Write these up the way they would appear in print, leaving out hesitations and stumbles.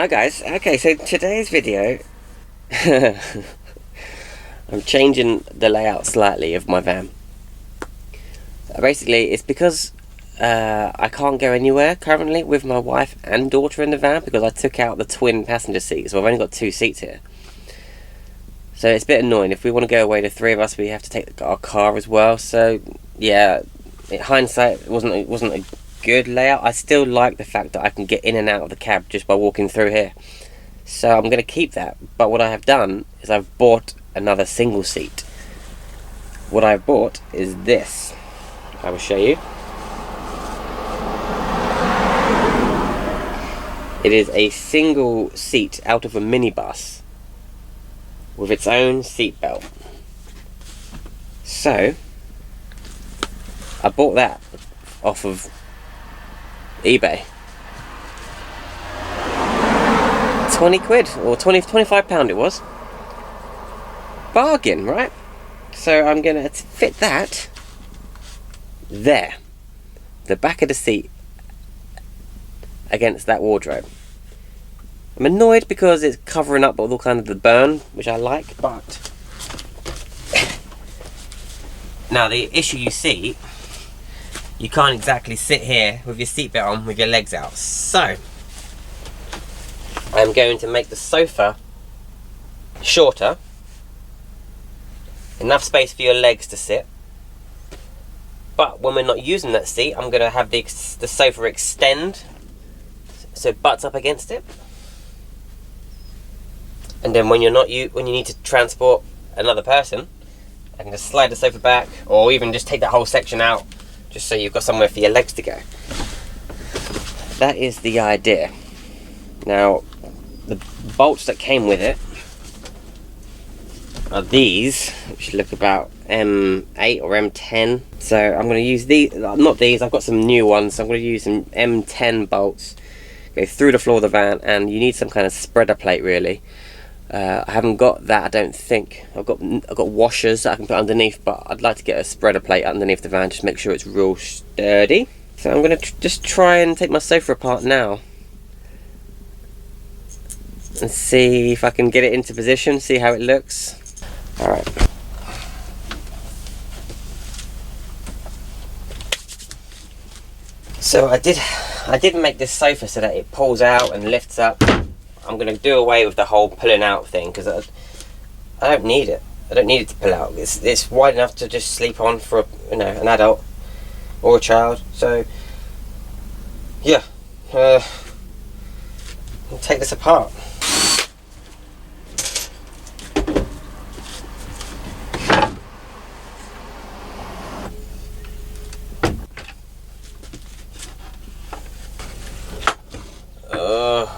Hi guys. Okay, so today's video I'm changing the layout slightly of my van. Basically it's because I can't go anywhere currently with my wife and daughter in the van because I took out the twin passenger seat, so I've only got 2 seats here. So it's a bit annoying. If we want to go away, the 3 of us, we have to take our car as well. So yeah, in hindsight, it wasn't a good layout. I still like the fact that I can get in and out of the cab just by walking through here. So I'm going to keep that. But what I have done is I've bought another single seat. What I've bought is this. I will show you. It is a single seat out of a minibus with its own seat belt. So I bought that off of eBay. 20 quid or 25 pound it was. Bargain, right? So I'm gonna fit that there, the back of the seat, against that wardrobe. I'm annoyed because it's covering up all kind of the burn, which I like, but now the issue you see, you can't exactly sit here with your seatbelt on with your legs out. So I'm going to make the sofa shorter, enough space for your legs to sit. But when we're not using that seat, I'm going to have the sofa extend so it butts up against it. And then when you need to transport another person, I can just slide the sofa back, or even just take that whole section out, just so you've got somewhere for your legs to go. That is the idea. Now, the bolts that came with it are these, which look about M8 or M10. So I'm going to use these, not these, I've got some new ones. So I'm going to use some M10 bolts, go through the floor of the van, and you need some kind of spreader plate really. I haven't got that, I don't think. I've got washers that I can put underneath, but I'd like to get a spreader plate underneath the van, just make sure it's real sturdy. So I'm going to just try and take my sofa apart now and see if I can get it into position, see how it looks. Alright. So I did make this sofa so that it pulls out and lifts up. I'm going to do away with the whole pulling out thing because I don't need it. I don't need it to pull out. It's wide enough to just sleep on for an adult or a child. So yeah, I'll take this apart.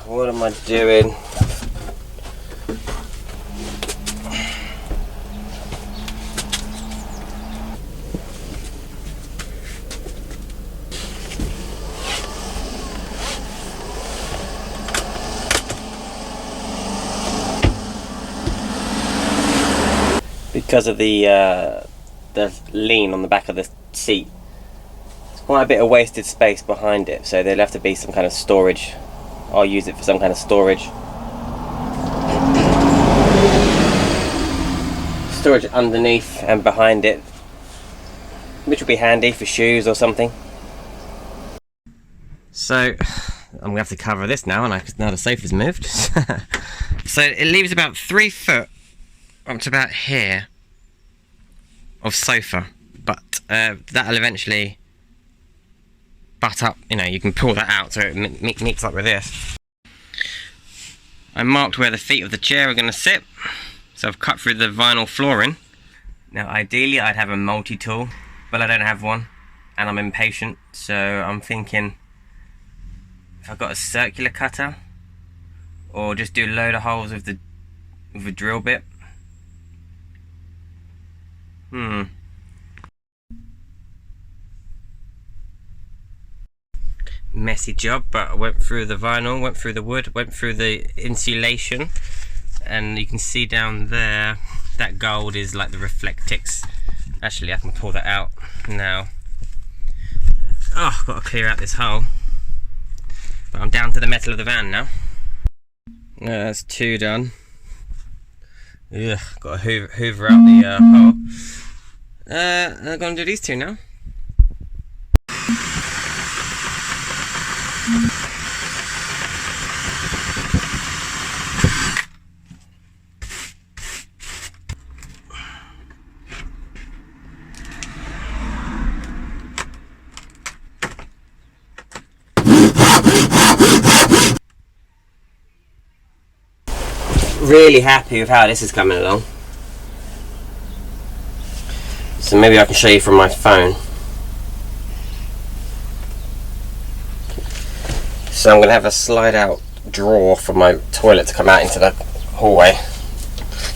What am I doing? Because of the lean on the back of the seat, there's quite a bit of wasted space behind it, so there'll have to be some kind of storage. I'll use it for some kind of storage. Storage underneath and behind it, which will be handy for shoes or something. So I'm gonna have to cover this now, now the sofa's moved. So it leaves about 3 foot up to about here of sofa, but that'll eventually butt up, you can pull that out so it meets up with this. I marked where the feet of the chair are going to sit, so I've cut through the vinyl flooring. Now ideally I'd have a multi-tool, but I don't have one and I'm impatient, so I'm thinking if I've got a circular cutter or just do a load of holes with a drill bit. Messy job, but I went through the vinyl, went through the wood, went through the insulation, and you can see down there that gold is like the Reflectix. Actually I can pull that out now. Oh, I've got to clear out this hole. But I'm down to the metal of the van now. That's 2 done. Ugh, gotta hoover out the hole. I'm gonna do these 2 now. Really happy with how this is coming along. So maybe I can show you from my phone. So I'm going to have a slide out drawer for my toilet to come out into the hallway.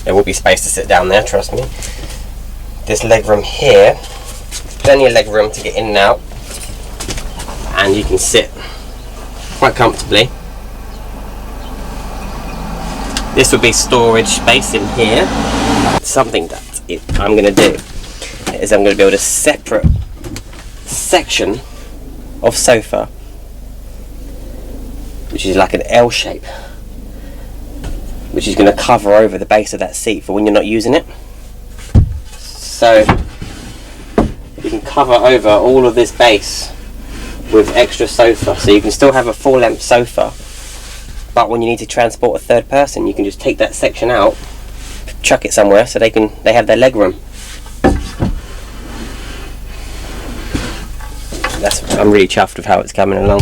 There will be space to sit down there, trust me. This leg room here, plenty of leg room to get in and out, and you can sit quite comfortably. This would be storage space in here. Something that I'm going to do is I'm going to build a separate section of sofa, which is like an L shape, which is going to cover over the base of that seat for when you're not using it. So you can cover over all of this base with extra sofa, so you can still have a full length sofa, but when you need to transport a third person, you can just take that section out, chuck it somewhere so they have their leg room. I'm really chuffed with how it's coming along.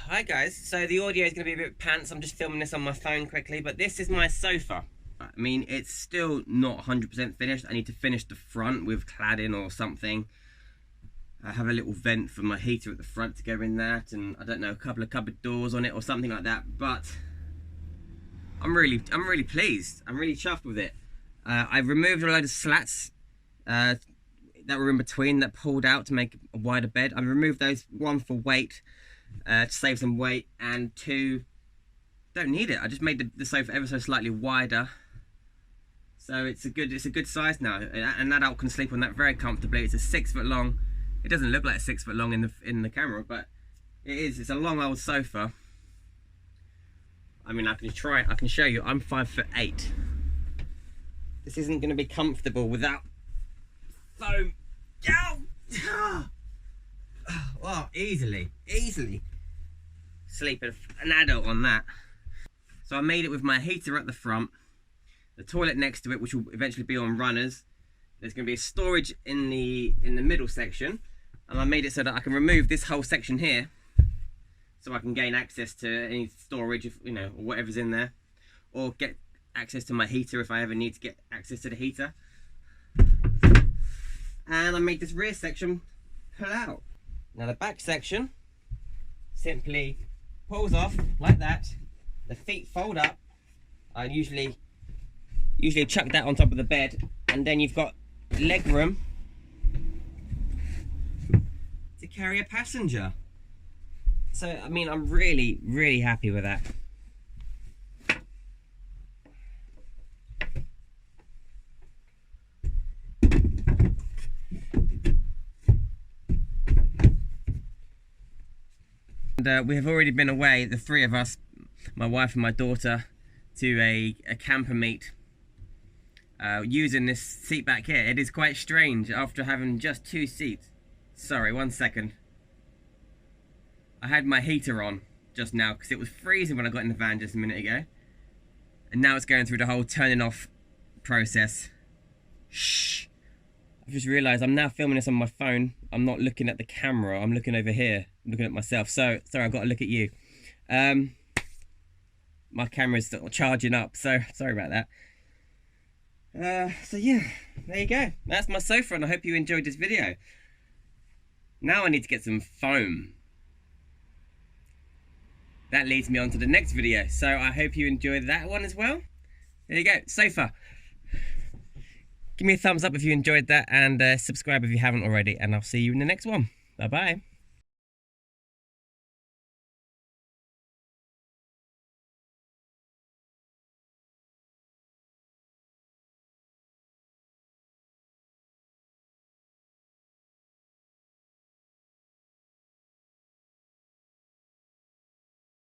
Hi guys, so the audio is going to be a bit pants. I'm just filming this on my phone quickly, but this is my sofa. I mean, it's still not 100% finished. I need to finish the front with cladding or something. I have a little vent for my heater at the front to go in that, and I don't know, a couple of cupboard doors on it or something like that. But I'm really pleased. I'm really chuffed with it. I've removed a load of slats that were in between that pulled out to make a wider bed. I've removed those, one for weight, to save some weight, and 2, don't need it. I just made the sofa ever so slightly wider, so it's a good size now. An adult can sleep on that very comfortably. It's a 6 foot long. It doesn't look like 6 foot long in the camera, but it is. It's a long old sofa. I mean, I can show you. I'm 5'8". This isn't going to be comfortable without foam. Oh, easily sleep an adult on that. So I made it with my heater at the front, the toilet next to it, which will eventually be on runners. There's going to be a storage in the middle section, and I made it so that I can remove this whole section here, so I can gain access to any storage, if or whatever's in there, or get access to my heater if I ever need to get access to the heater. And I made this rear section pull out. Now the back section simply pulls off like that. The feet fold up. I usually chuck that on top of the bed, and then you've got leg room to carry a passenger. So I mean, I'm really happy with that. And we have already been away, the 3 of us, my wife and my daughter, to a camper meet using this seat back here. It is quite strange after having just 2 seats. Sorry, 1 second. I had my heater on just now because it was freezing when I got in the van just a minute ago, and now it's going through the whole turning off process. Shh. I've just realised I'm now filming this on my phone. I'm not looking at the camera, I'm looking over here, I'm looking at myself. So, sorry, I've got to look at you. My camera's still charging up, so sorry about that. So yeah, there you go. That's my sofa, and I hope you enjoyed this video. Now I need to get some foam. That leads me on to the next video, so I hope you enjoyed that one as well. There you go, sofa. Give me a thumbs up if you enjoyed that, and subscribe if you haven't already, and I'll see you in the next one. Bye bye.